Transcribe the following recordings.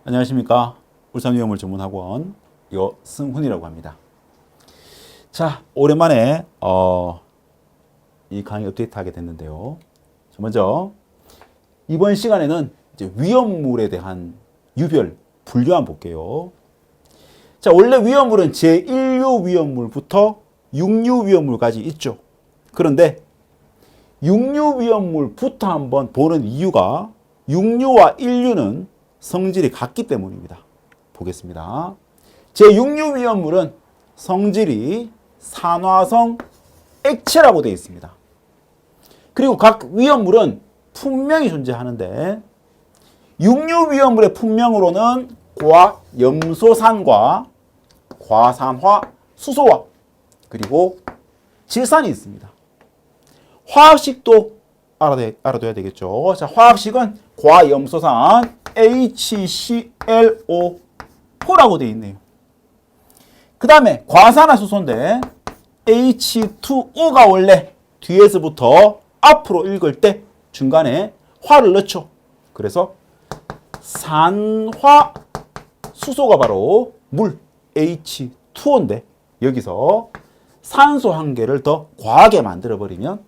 안녕하십니까. 울산위험물 전문학원 여승훈이라고 합니다. 자, 오랜만에 이 강의 업데이트 하게 됐는데요. 먼저 이번 시간에는 이제 위험물에 대한 유별, 분류 한번 볼게요. 자, 원래 위험물은 제1류 위험물부터 6류 위험물까지 있죠. 그런데 6류 위험물부터 한번 보는 이유가 6류와 1류는 성질이 같기 때문입니다. 보겠습니다. 제6류 위험물은 성질이 산화성 액체라고 되어 있습니다. 그리고 각 위험물은 품명이 존재하는데 6류 위험물의 품명으로는 과염소산과 과산화 수소화 그리고 질산이 있습니다. 화학식도 알아둬야 되겠죠. 자, 화학식은 과염소산 HClO4라고 되어 있네요. 그 다음에 과산화 수소인데 H2O가 원래 뒤에서부터 앞으로 읽을 때 중간에 화를 넣죠. 그래서 산화 수소가 바로 물 H2O인데 여기서 산소 한 개를 더 과하게 만들어버리면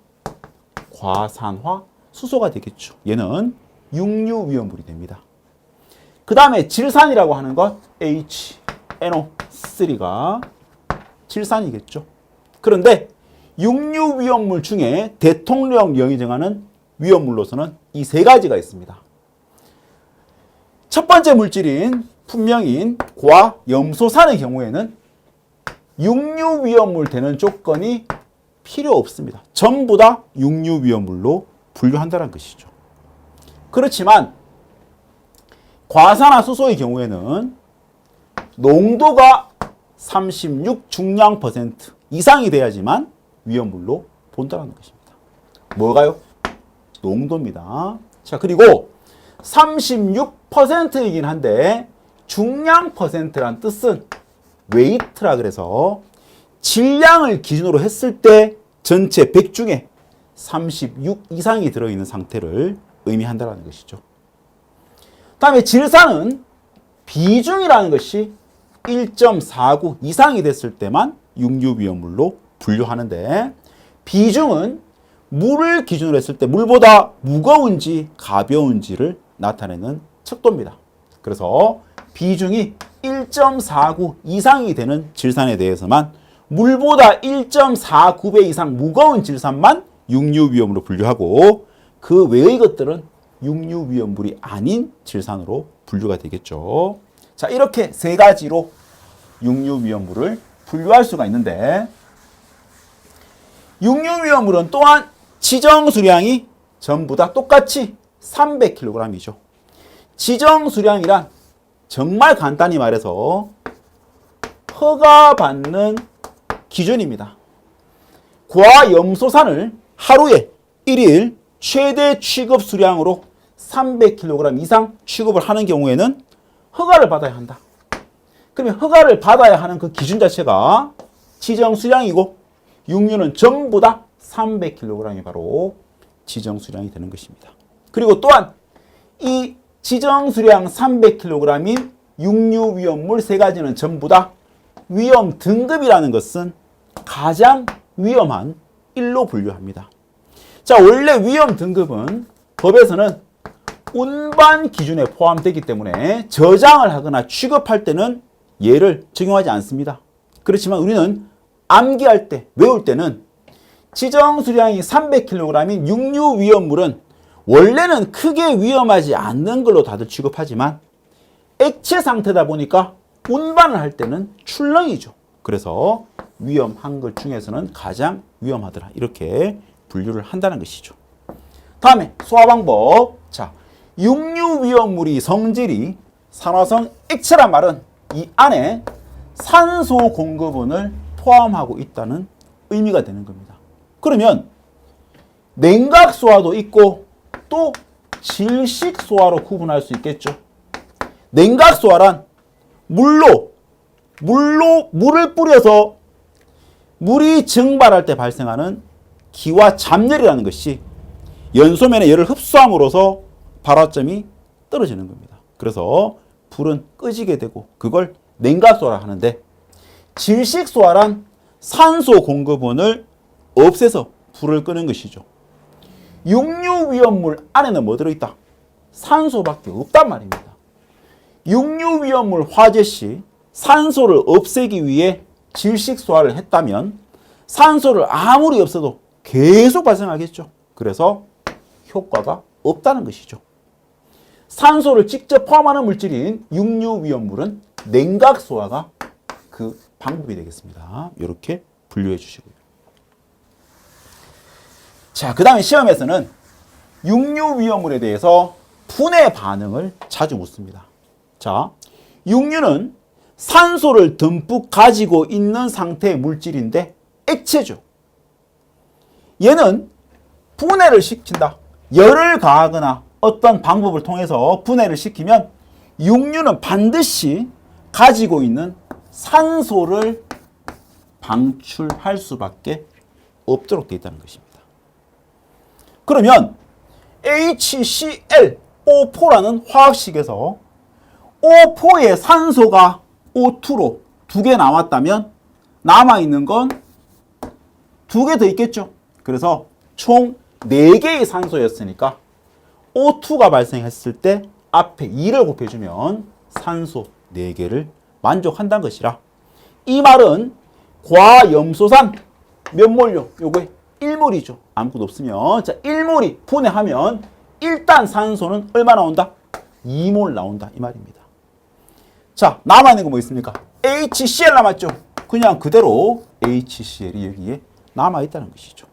과산화 수소가 되겠죠. 얘는 6류 위험물이 됩니다. 그 다음에 질산이라고 하는 것 HNO3가 질산이겠죠. 그런데 6류 위험물 중에 대통령령이 정하는 위험물로서는 이 세 가지가 있습니다. 첫 번째 물질인 품명인 과염소산의 경우에는 6류 위험물 되는 조건이 필요 없습니다. 전부 다 6류 위험물로 분류한다는 것이죠. 그렇지만 과산화 수소의 경우에는 농도가 36 중량 % 이상이 돼야지만 위험물로 본다는 것입니다. 뭐가요? 농도입니다. 자, 그리고 36%이긴 한데 중량 %란 뜻은 웨이트라 그래서 질량을 기준으로 했을 때 전체 100 중에 36 이상이 들어있는 상태를 의미한다는 것이죠. 다음에 질산은 비중이라는 것이 1.49 이상이 됐을 때만 6류 위험물로 분류하는데 비중은 물을 기준으로 했을 때 물보다 무거운지 가벼운지를 나타내는 척도입니다. 그래서 비중이 1.49 이상이 되는 질산에 대해서만 물보다 1.49배 이상 무거운 질산만 6류 위험으로 분류하고 그 외의 것들은 6류 위험물이 아닌 질산으로 분류가 되겠죠. 자, 이렇게 세 가지로 6류 위험물을 분류할 수가 있는데 6류 위험물은 또한 지정 수량이 전부 다 똑같이 300kg이죠. 지정 수량이란 정말 간단히 말해서 허가받는 기준입니다. 과염소산을 하루에 1일 최대 취급 수량으로 300kg 이상 취급을 하는 경우에는 허가를 받아야 한다. 그러면 허가를 받아야 하는 그 기준 자체가 지정 수량이고 6류는 전부 다 300kg이 바로 지정 수량이 되는 것입니다. 그리고 또한 이 지정 수량 300kg인 6류 위험물 세 가지는 전부 다 위험 등급이라는 것은 가장 위험한 1로 분류합니다. 자, 원래 위험 등급은 법에서는 운반 기준에 포함되기 때문에 저장을 하거나 취급할 때는 얘를 적용하지 않습니다. 그렇지만 우리는 암기할 때, 외울 때는 지정 수량이 300kg인 6류 위험물은 원래는 크게 위험하지 않는 걸로 다들 취급하지만 액체 상태다 보니까 운반을 할 때는 출렁이죠. 그래서 위험한 것 중에서는 가장 위험하더라. 이렇게 분류를 한다는 것이죠. 다음에 소화 방법. 자, 6류 위험물이 성질이 산화성 액체란 말은 이 안에 산소 공급원을 포함하고 있다는 의미가 되는 겁니다. 그러면 냉각 소화도 있고 또 질식 소화로 구분할 수 있겠죠. 냉각 소화란 물을 뿌려서 물이 증발할 때 발생하는 기와 잡열이라는 것이 연소면의 열을 흡수함으로써 발화점이 떨어지는 겁니다. 그래서 불은 꺼지게 되고 그걸 냉각소화라 하는데, 질식소화란 산소 공급원을 없애서 불을 끄는 것이죠. 육류위험물 안에는 뭐 들어있다? 산소밖에 없단 말입니다. 육류위험물 화재 시 산소를 없애기 위해 질식소화를 했다면 산소를 아무리 없애도 계속 발생하겠죠. 그래서 효과가 없다는 것이죠. 산소를 직접 포함하는 물질인 육류위험물은 냉각소화가 그 방법이 되겠습니다. 이렇게 분류해 주시고요. 자, 그 다음에 시험에서는 육류위험물에 대해서 분해 반응을 자주 묻습니다. 자, 육류는 산소를 듬뿍 가지고 있는 상태의 물질인데 액체죠. 얘는 분해를 시킨다. 열을 가하거나 어떤 방법을 통해서 분해를 시키면 육류는 반드시 가지고 있는 산소를 방출할 수밖에 없도록 되어 있다는 것입니다. 그러면 HClO4라는 화학식에서 O4의 산소가 O2로 2개 남았다면 남아있는 건 2개 더 있겠죠. 그래서 총 4개의 산소였으니까 O2가 발생했을 때 앞에 2를 곱해주면 산소 4개를 만족한다는 것이라, 이 말은 과염소산 몇 몰요? 요거 1몰이죠. 아무것도 없으면, 자, 1몰이 분해하면 일단 산소는 얼마 나온다? 2몰 나온다 이 말입니다. 자, 남아있는 거 뭐 있습니까? HCl 남았죠. 그냥 그대로 HCl이 여기에 남아있다는 것이죠.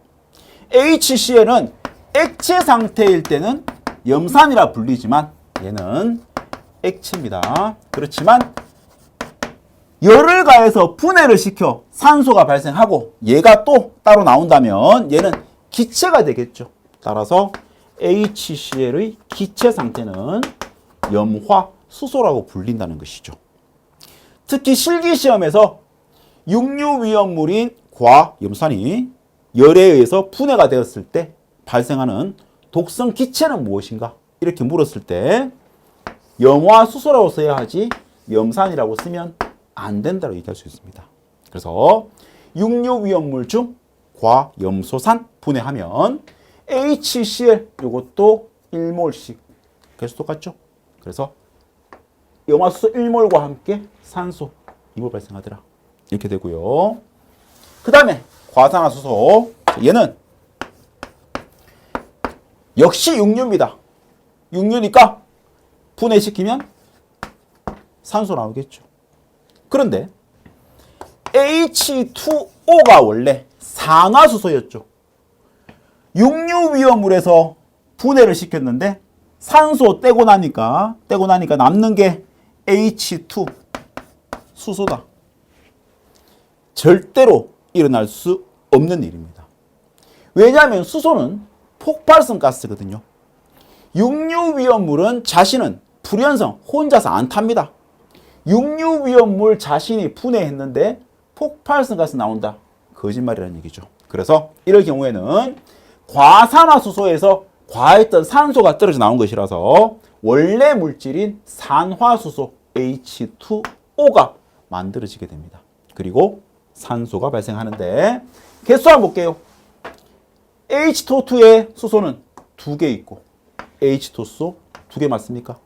HCl은 액체 상태일 때는 염산이라 불리지만 얘는 액체입니다. 그렇지만 열을 가해서 분해를 시켜 산소가 발생하고 얘가 또 따로 나온다면 얘는 기체가 되겠죠. 따라서 HCl의 기체 상태는 염화수소라고 불린다는 것이죠. 특히 실기시험에서 육류위험물인 과염산이 열에 의해서 분해가 되었을 때 발생하는 독성 기체는 무엇인가? 이렇게 물었을 때 염화수소라고 써야 하지 염산이라고 쓰면 안 된다고 얘기할 수 있습니다. 그래서 육류위험물 중 과염소산 분해하면 HCl 이것도 1몰씩 계속 똑같죠? 그래서 염화수소 1몰과 함께 산소 2몰 발생하더라. 이렇게 되고요. 그 다음에 과산화수소, 얘는 역시 육류입니다. 육류니까 분해시키면 산소 나오겠죠. 그런데 H2O가 원래 산화수소였죠. 육류위험물에서 분해를 시켰는데 산소 떼고 나니까 남는 게 H2 수소다. 절대로 일어날 수 없는 일입니다. 왜냐하면 수소는 폭발성 가스거든요. 육류위험물은 자신은 불연성 혼자서 안 탑니다. 육류위험물 자신이 분해했는데 폭발성 가스 나온다. 거짓말이라는 얘기죠. 그래서 이럴 경우에는 과산화수소에서 과했던 산소가 떨어져 나온 것이라서 원래 물질인 산화수소 H2O가 만들어지게 됩니다. 그리고 산소가 발생하는데 개수 한번 볼게요. H2O2의 수소는 2개 있고 H2수소 2개 맞습니까?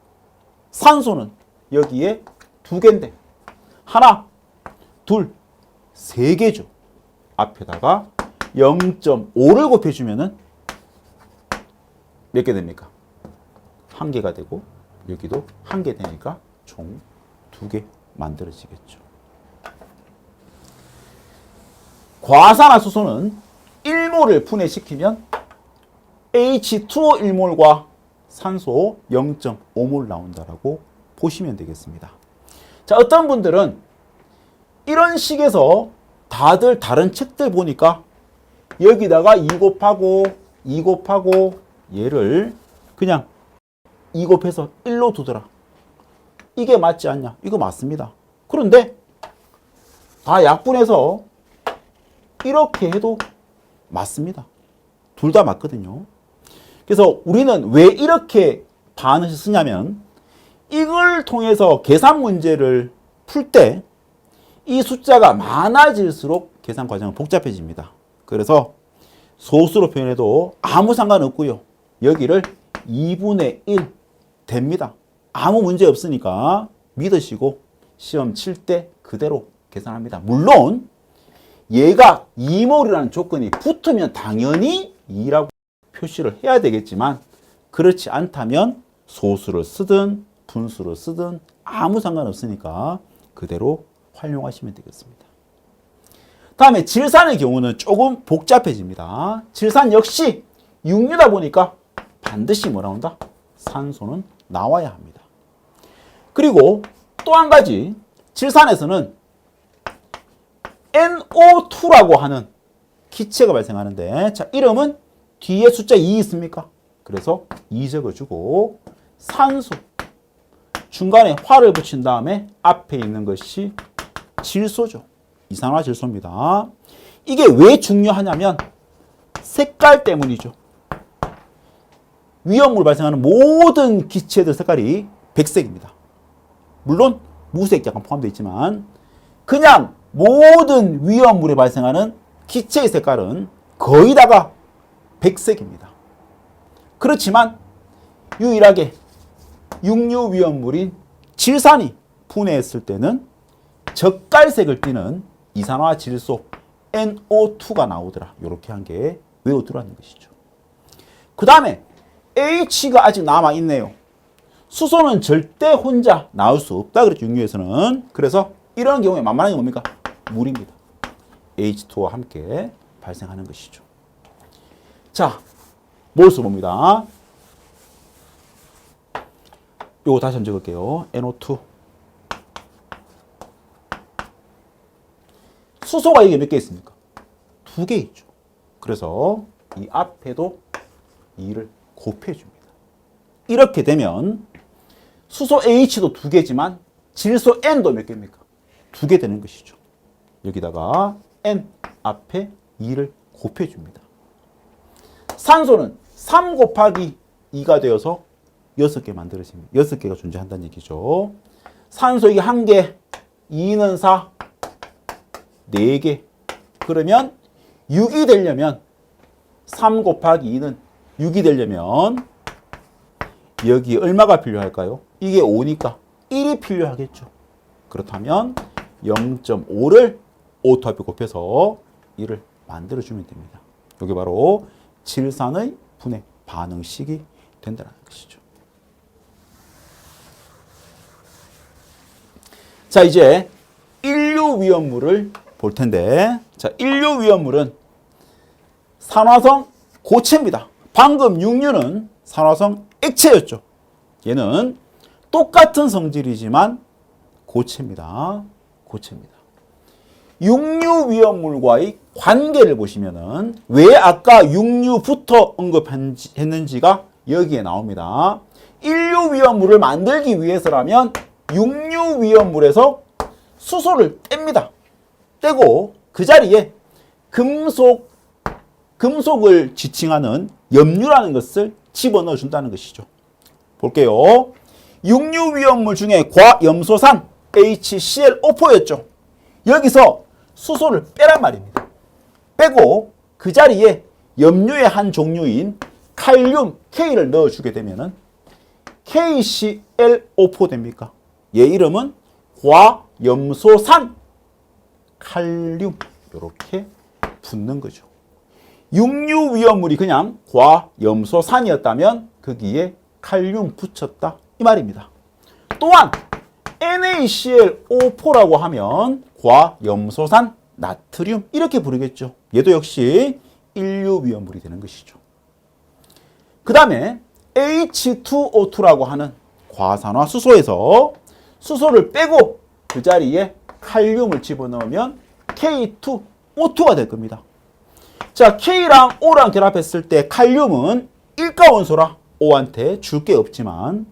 산소는 여기에 2개인데 하나, 둘, 3개죠. 앞에다가 0.5를 곱해주면은 몇 개 됩니까? 1개가 되고 여기도 1개 되니까 총 2개 만들어지겠죠. 과산화수소는 1몰을 분해시키면 H2O 1몰과 산소 0.5몰 나온다라고 보시면 되겠습니다. 자, 어떤 분들은 이런 식에서 다들 다른 책들 보니까 여기다가 2 곱하고 얘를 그냥 2 곱해서 1로 두더라. 이게 맞지 않냐? 이거 맞습니다. 그런데 다 약분해서 이렇게 해도 맞습니다. 둘 다 맞거든요. 그래서 우리는 왜 이렇게 반응식 쓰냐면 이걸 통해서 계산 문제를 풀 때 이 숫자가 많아질수록 계산 과정은 복잡해집니다. 그래서 소수로 표현해도 아무 상관없고요. 여기를 2분의 1 됩니다. 아무 문제 없으니까 믿으시고 시험 칠 때 그대로 계산합니다. 물론 얘가 2몰이라는 조건이 붙으면 당연히 2라고 표시를 해야 되겠지만 그렇지 않다면 소수를 쓰든 분수를 쓰든 아무 상관없으니까 그대로 활용하시면 되겠습니다. 다음에 질산의 경우는 조금 복잡해집니다. 질산 역시 육류다 보니까 반드시 뭐 나온다? 산소는 나와야 합니다. 그리고 또 한 가지 질산에서는 NO2라고 하는 기체가 발생하는데 자 이름은 뒤에 숫자 2 있습니까? 그래서 2 적어주고 산소 중간에 화를 붙인 다음에 앞에 있는 것이 질소죠. 이산화질소입니다. 이게 왜 중요하냐면 색깔 때문이죠. 위험물 발생하는 모든 기체들 색깔이 백색입니다. 물론 무색 약간 포함되어 있지만 그냥 모든 위험물에 발생하는 기체의 색깔은 거의 다가 백색입니다. 그렇지만 유일하게 육류 위험물인 질산이 분해했을 때는 젓갈색을 띠는 이산화질소 NO2가 나오더라. 이렇게 한 게 외워두라는 것이죠. 그 다음에 H가 아직 남아있네요. 수소는 절대 혼자 나올 수 없다 그랬죠. 육류에서는. 그래서 이런 경우에 만만한 게 뭡니까? 물입니다. H2와 함께 발생하는 것이죠. 자, 뭘 써봅니다. 요거 다시 한번 적을게요. NO2. 수소가 이게 몇 개 있습니까? 2개 있죠. 그래서 이 앞에도 2를 곱해줍니다. 이렇게 되면 수소 H도 2개지만 질소 N도 몇 개입니까? 2개 되는 것이죠. 여기다가 N 앞에 2를 곱해줍니다. 산소는 3 곱하기 2가 되어서 6개 만들어집니다. 6개가 존재한다는 얘기죠. 산소 이게 1개, 2는 4, 4개. 그러면 6이 되려면 3 곱하기 2는 6이 되려면 여기 얼마가 필요할까요? 이게 5니까 1이 필요하겠죠. 그렇다면 0.5를 O2 앞에 곱해서 1을 만들어주면 됩니다. 이게 바로 질산의 분해 반응식이 된다는 것이죠. 자, 이제 인류 위험물을 볼 텐데, 자, 인류 위험물은 산화성 고체입니다. 방금 육류는 산화성 액체였죠. 얘는 똑같은 성질이지만 고체입니다. 고체입니다. 육류 위험물과의 관계를 보시면은 왜 아까 육류부터 언급했는지가 여기에 나옵니다. 인류 위험물을 만들기 위해서라면 육류 위험물에서 수소를 뗍니다. 떼고 그 자리에 금속을 지칭하는 염류라는 것을 집어넣어 준다는 것이죠. 볼게요. 육류 위험물 중에 과염소산 HClO4였죠. 여기서 수소를 빼란 말입니다. 빼고 그 자리에 염류의 한 종류인 칼륨 K를 넣어주게 되면은 KClO4 됩니까? 얘 이름은 과염소산 칼륨 이렇게 붙는 거죠. 육류 위험물이 그냥 과염소산이었다면 거기에 칼륨 붙였다 이 말입니다. 또한 NaClO4라고 하면 과염소산 나트륨 이렇게 부르겠죠. 얘도 역시 인류 위험물이 되는 것이죠. 그 다음에 H2O2라고 하는 과산화수소에서 수소를 빼고 그 자리에 칼륨을 집어넣으면 K2O2가 될 겁니다. 자, K랑 O랑 결합했을 때 칼륨은 1가 원소라 O한테 줄 게 없지만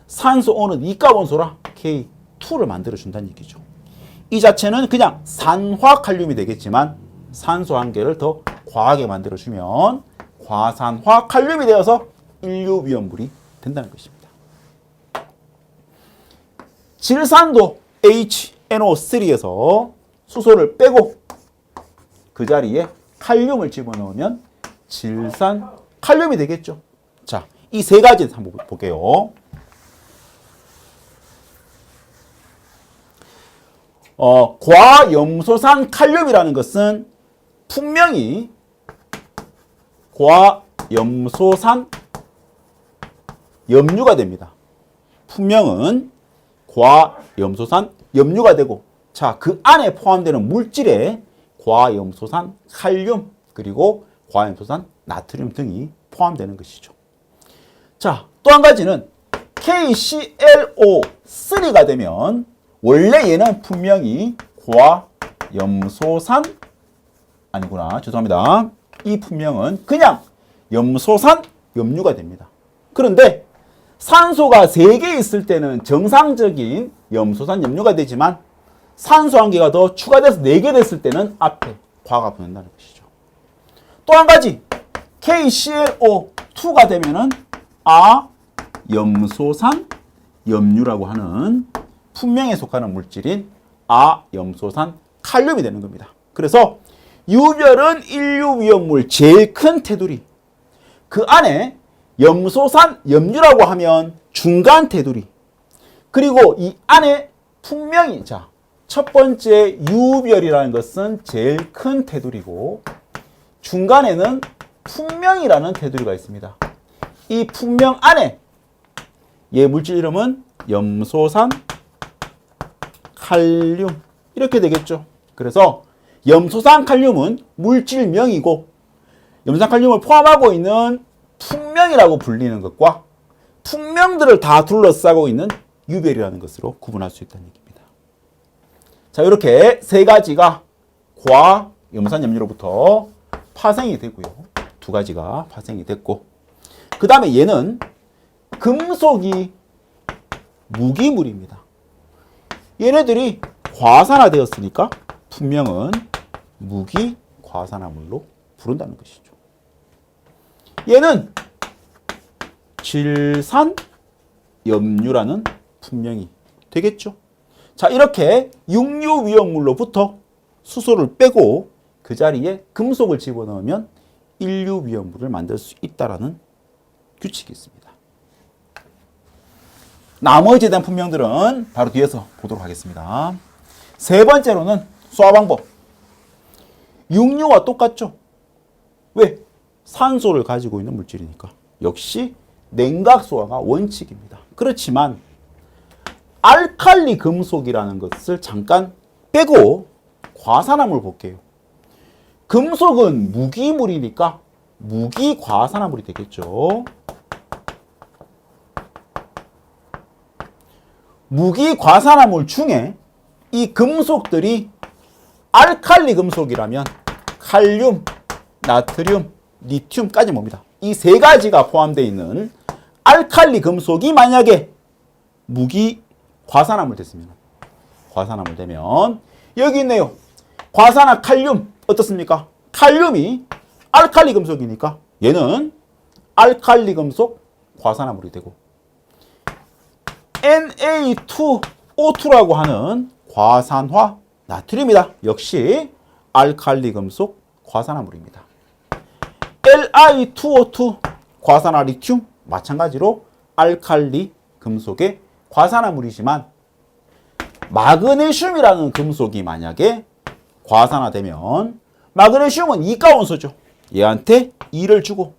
산소 O는 2가 원소라 K2를 만들어준다는 얘기죠. 이 자체는 그냥 산화칼륨이 되겠지만 산소 한 개를 더 과하게 만들어주면 과산화칼륨이 되어서 인류 위험물이 된다는 것입니다. 질산도 HNO3에서 수소를 빼고 그 자리에 칼륨을 집어넣으면 질산 칼륨이 되겠죠. 자, 이 세 가지 한번 볼게요. 과염소산 칼륨이라는 것은 분명히 과염소산 염류가 됩니다. 분명은 과염소산 염류가 되고, 자, 그 안에 포함되는 물질에 과염소산 칼륨 그리고 과염소산 나트륨 등이 포함되는 것이죠. 자, 또 한 가지는 KClO3가 되면 원래 얘는 분명히 과염소산 아니구나. 죄송합니다. 이 분명은 그냥 염소산 염류가 됩니다. 그런데 산소가 3개 있을 때는 정상적인 염소산 염류가 되지만 산소 한 개가 더 추가돼서 4개 됐을 때는 앞에 과가 붙는다는 것이죠. 또 한 가지 KClO2가 되면은 아염소산 염류라고 하는 분명에 속하는 물질인 아염소산 칼륨이 되는 겁니다. 그래서 유별은 인류위험물 제일 큰 테두리, 그 안에 염소산 염류라고 하면 중간 테두리, 그리고 이 안에 분명히, 자, 첫 번째 유별이라는 것은 제일 큰 테두리고 중간에는 분명이라는 테두리가 있습니다. 이 분명 안에 얘 물질 이름은 염소산 칼륨 이렇게 되겠죠. 그래서 염소산 칼륨은 물질명이고 염소산 칼륨을 포함하고 있는 풍명이라고 불리는 것과 풍명들을 다 둘러싸고 있는 유별이라는 것으로 구분할 수 있다는 얘기입니다. 자, 이렇게 세 가지가 과염소산 염류로부터 파생이 되고요. 두 가지가 파생이 됐고, 그 다음에 얘는 금속이 무기물입니다. 얘네들이 과산화되었으니까 분명은 무기 과산화물로 부른다는 것이죠. 얘는 질산 염류라는 분명이 되겠죠. 자, 이렇게 육류 위험물로부터 수소를 빼고 그 자리에 금속을 집어넣으면 인류 위험물을 만들 수 있다라는 규칙이 있습니다. 나머지에 대한 분명들은 바로 뒤에서 보도록 하겠습니다. 세 번째로는 수화 방법. 육류와 똑같죠? 왜? 산소를 가지고 있는 물질이니까. 역시 냉각 수화가 원칙입니다. 그렇지만 알칼리 금속이라는 것을 잠깐 빼고 과산화물 볼게요. 금속은 무기물이니까 무기 과산화물이 되겠죠. 무기 과산화물 중에 이 금속들이 알칼리 금속이라면 칼륨, 나트륨, 리튬까지 봅니다. 이 세 가지가 포함되어 있는 알칼리 금속이 만약에 무기 과산화물 됐으면, 과산화물 되면 여기 있네요. 과산화 칼륨 어떻습니까? 칼륨이 알칼리 금속이니까 얘는 알칼리 금속 과산화물이 되고, Na2O2라고 하는 과산화 나트륨이다. 역시 알칼리 금속 과산화물입니다. Li2O2 과산화 리튬 마찬가지로 알칼리 금속의 과산화물이지만 마그네슘이라는 금속이 만약에 과산화되면 마그네슘은 이가원소죠. 얘한테 2를 주고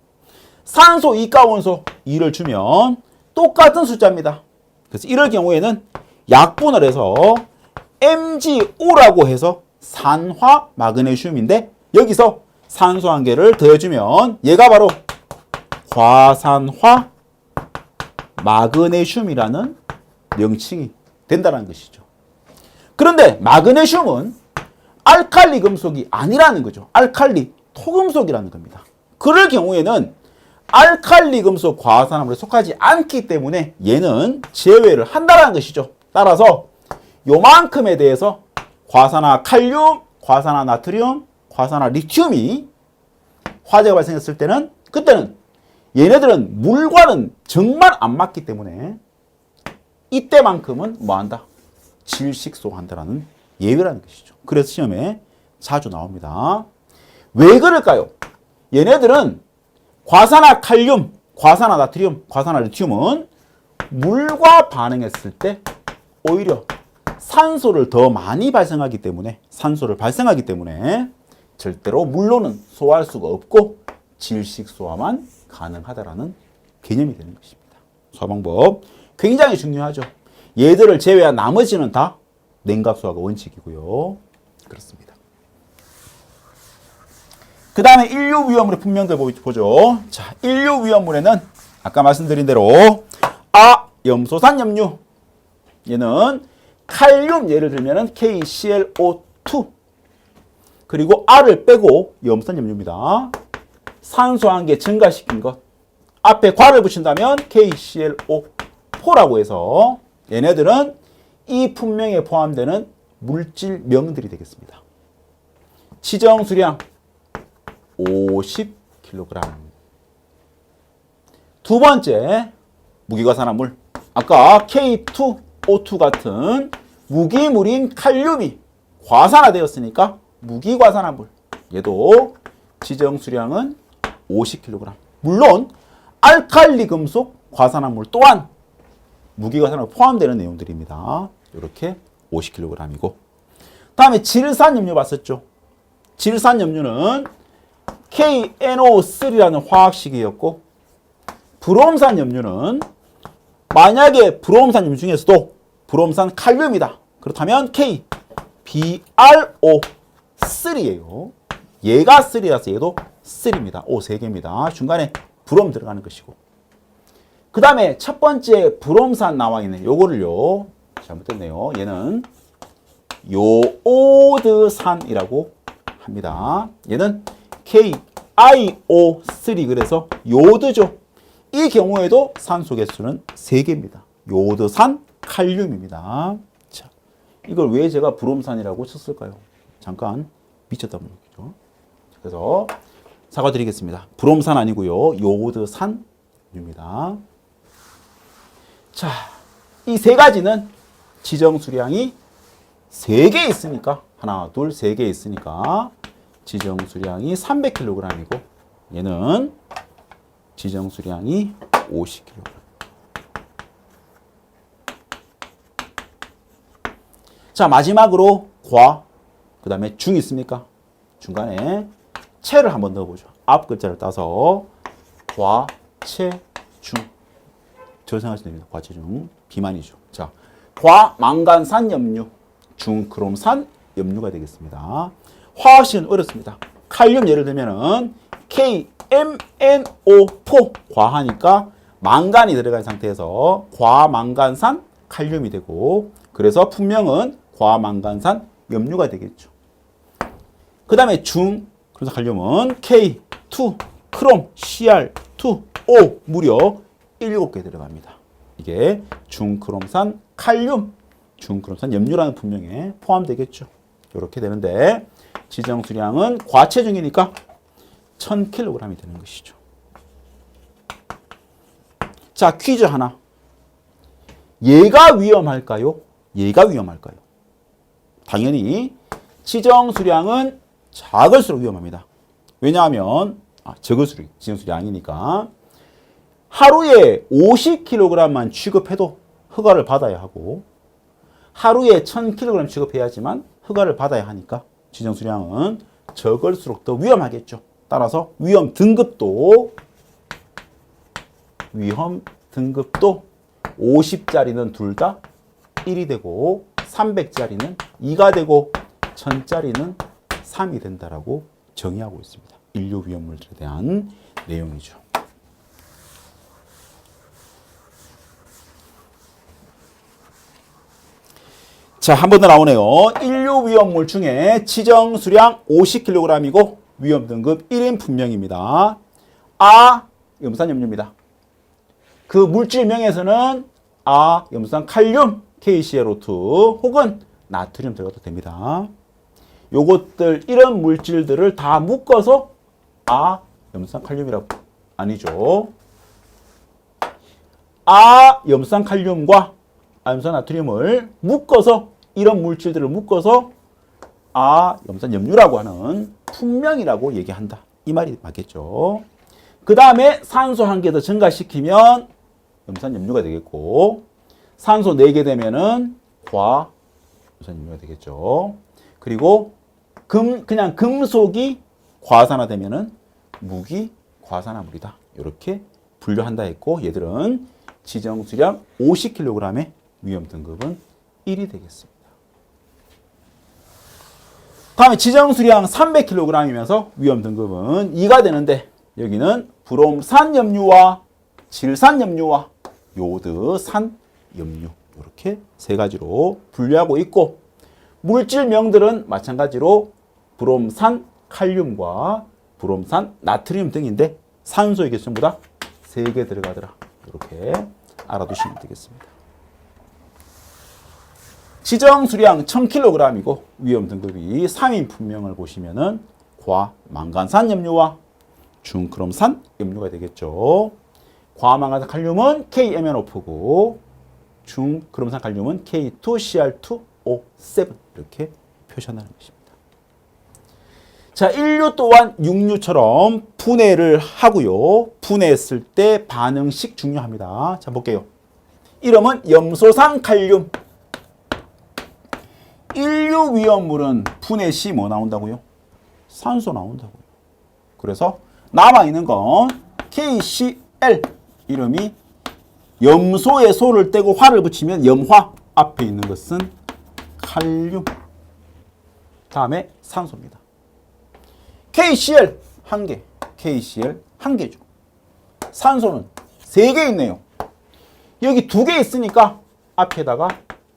산소 이가원소 2를 주면 똑같은 숫자입니다. 그래서 이럴 경우에는 약분을 해서 MgO라고 해서 산화 마그네슘인데 여기서 산소 한 개를 더해주면 얘가 바로 과산화 마그네슘이라는 명칭이 된다는 것이죠. 그런데 마그네슘은 알칼리 금속이 아니라는 거죠. 알칼리 토금속이라는 겁니다. 그럴 경우에는 알칼리 금속 과산화물에 속하지 않기 때문에 얘는 제외를 한다는 것이죠. 따라서 요만큼에 대해서 과산화 칼륨, 과산화 나트륨, 과산화 리튬이 화재가 발생했을 때는 그때는 얘네들은 물과는 정말 안 맞기 때문에 이때만큼은 뭐한다? 질식소화한다라는 예외라는 것이죠. 그래서 시험에 자주 나옵니다. 왜 그럴까요? 얘네들은 과산화칼륨, 과산화나트륨, 과산화리튬은 물과 반응했을 때 오히려 산소를 더 많이 발생하기 때문에 절대로 물로는 소화할 수가 없고 질식소화만 가능하다라는 개념이 되는 것입니다. 소화 방법 굉장히 중요하죠. 얘들을 제외한 나머지는 다 냉각소화가 원칙이고요. 그렇습니다. 그 다음에 인류위험물의 분명들 보죠. 자, 인류위험물에는 아까 말씀드린 대로 염소산 염류, 얘는 칼륨 예를 들면은 KClO2, 그리고 R을 빼고 염소산 염류입니다. 산소 한계 증가시킨 것, 앞에 과를 붙인다면 KClO4라고 해서 얘네들은 이 품명에 포함되는 물질명들이 되겠습니다. 지정 수량 50kg. 두 번째 무기과산화물, 아까 K2O2 같은 무기물인 칼륨이 과산화되었으니까 무기과산화물, 얘도 지정 수량은 50kg. 물론 알칼리 금속 과산화물 또한 무기과산화물 포함되는 내용들입니다. 이렇게 50kg이고, 다음에 질산염류 봤었죠. 질산염류는 KNO3라는 화학식이었고, 브롬산 염류는 만약에 브롬산 염류 중에서도 브롬산 칼륨이다. 그렇다면 KBrO3예요. 얘가 3라서 얘도 3입니다. O 3개입니다. 중간에 브롬 들어가는 것이고. 그 다음에 첫 번째 브롬산 나와 있는 요거를요, 잘못됐네요. 얘는 요오드산이라고 합니다. 얘는 KiO3, 그래서 요오드죠. 이 경우에도 산소 개수는 3개입니다. 요오드산 칼륨입니다. 자, 이걸 왜 제가 브롬산이라고 쳤을까요? 잠깐 미쳤다 보니까. 그래서 사과드리겠습니다. 브롬산 아니고요, 요오드산입니다. 자, 이 세 가지는 지정 수량이 3개 있으니까, 하나, 둘, 3개 있으니까 지정 수량이 300kg이고, 얘는 지정 수량이 50kg. 자, 마지막으로 과, 그 다음에 중 있습니까? 중간에 체를 한번 넣어보죠. 앞 글자를 따서 과, 체, 중. 저생하시면 됩니다. 과체중. 비만이죠. 자, 과망간산 염류, 중크롬산 염류가 되겠습니다. 화학식은 어렵습니다. 칼륨 예를 들면은 KMNO4, 과하니까 망간이 들어간 상태에서 과망간산 칼륨이 되고, 그래서 품명은 과망간산 염류가 되겠죠. 그 다음에 중크롬산 칼륨은 K2 크롬 Cr2O 무려 7개 들어갑니다. 이게 중크롬산 칼륨, 중크롬산 염류라는 분명에 포함되겠죠. 이렇게 되는데 지정 수량은 과체중이니까 1000kg이 되는 것이죠. 자, 퀴즈 하나. 얘가 위험할까요? 얘가 위험할까요? 당연히 지정 수량은 작을수록 위험합니다. 왜냐하면 적을수록 지정 수량이니까 하루에 50kg만 취급해도 허가를 받아야 하고, 하루에 1000kg 취급해야지만 허가를 받아야 하니까 지정 수량은 적을수록 더 위험하겠죠. 따라서 위험 등급도 50짜리는 둘 다 1이 되고, 300짜리는 2가 되고, 1000짜리는 3이 된다라고 정의하고 있습니다. 인류 위험물들에 대한 내용이죠. 자, 한 번 더 나오네요. 인류 위험물 중에 지정 수량 50kg이고 위험 등급 1인 분명입니다. 염산 염류입니다. 그 물질명에서는 염산 칼륨 KClO2 혹은 나트륨 들어가도 됩니다. 요것들 이런 물질들을 다 묶어서 염산 칼륨이라고, 아니죠. 염산 칼륨과 염산 나트륨을 묶어서 이런 물질들을 묶어서 염산염류라고 하는 분명이라고 얘기한다. 이 말이 맞겠죠. 그 다음에 산소 한 개 더 증가시키면 염산염류가 되겠고, 산소 4개 되면은 염산염류가 되겠죠. 그리고 그냥 금속이 과산화되면은 무기 과산화물이다. 이렇게 분류한다 했고, 얘들은 지정수량 50kg의 위험 등급은 1이 되겠습니다. 다음에 지정수량 300kg이면서 위험 등급은 2가 되는데, 여기는 브롬산염류와 질산염류와 요드산염류 이렇게 세 가지로 분류하고 있고, 물질명들은 마찬가지로 브롬산 칼륨과 브롬산 나트륨 등인데 산소의 개수 전부 다 3개 들어가더라. 이렇게 알아두시면 되겠습니다. 지정 수량 1000kg이고 위험 등급이 3인 분명을 보시면은 과망간산 염류와 중크롬산 염류가 되겠죠. 과망간산 칼륨은 KMnO고 중크롬산 칼륨은 K2Cr2O7 이렇게 표시한다는 것입니다. 자, 인류 또한 육류처럼 분해를 하고요. 분해했을 때 반응식 중요합니다. 자, 볼게요. 이름은 염소산 칼륨. 인류 위험물은 분해 시 뭐 나온다고요? 산소 나온다고요. 그래서 남아있는 건 KCl. 이름이 염소의 소를 떼고 화를 붙이면 염화. 앞에 있는 것은 칼륨. 다음에 산소입니다. KCl 1개, KCl 1개죠. 산소는 3개 있네요. 여기 2개 있으니까 앞에다가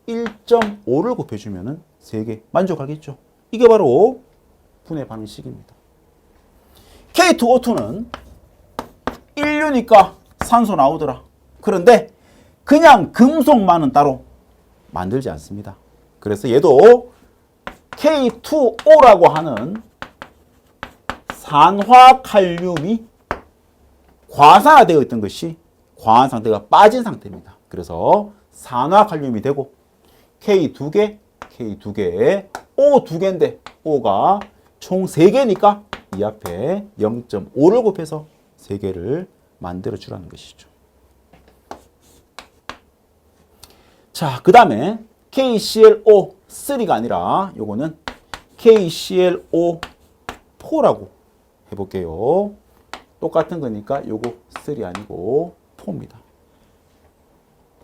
1.5를 곱해주면 3개 만족하겠죠. 이게 바로 분해 반응식입니다. K2O2는 인류니까 산소 나오더라. 그런데 그냥 금속만은 따로 만들지 않습니다. 그래서 얘도 K2O라고 하는 산화칼륨이 과산화되어 있던 것이 과한 상태가 빠진 상태입니다. 그래서 산화칼륨이 되고 K2개, O 2개인데 O가 총 3개니까 이 앞에 0.5를 곱해서 3개를 만들어 주라는 것이죠. 자, 그 다음에 KClO3가 아니라 요거는 KClO4라고 해볼게요. 똑같은 거니까 요거 3 아니고 4입니다.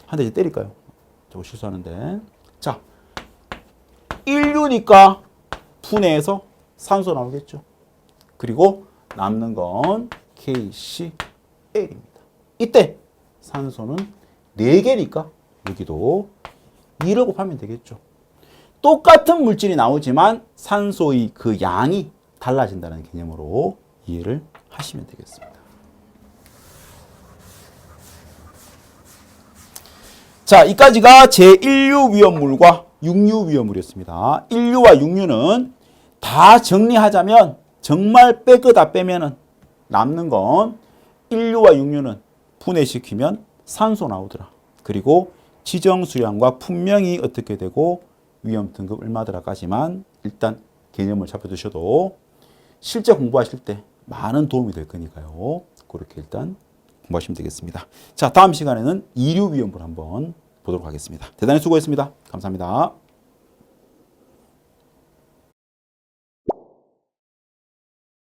한 대 때릴까요? 저거 실수하는데. 자, 인류니까 분해해서 산소 나오겠죠. 그리고 남는 건 KCl입니다. 이때 산소는 4개니까 여기도 2를 곱하면 되겠죠. 똑같은 물질이 나오지만 산소의 그 양이 달라진다는 개념으로 이해를 하시면 되겠습니다. 자, 이까지가 제1류 위험물과 6류 위험물이었습니다. 1류와 6류는 다 정리하자면 정말 뺄 거 다 빼면은 남는 건 1류와 6류는 분해시키면 산소 나오더라. 그리고 지정 수량과 분명히 어떻게 되고 위험 등급 얼마더라까지만 일단 개념을 잡아두셔도 실제 공부하실 때 많은 도움이 될 거니까요. 그렇게 일단 공부하시면 되겠습니다. 자, 다음 시간에는 2류 위험물 한번 보도록 하겠습니다. 대단히 수고했습니다. 감사합니다.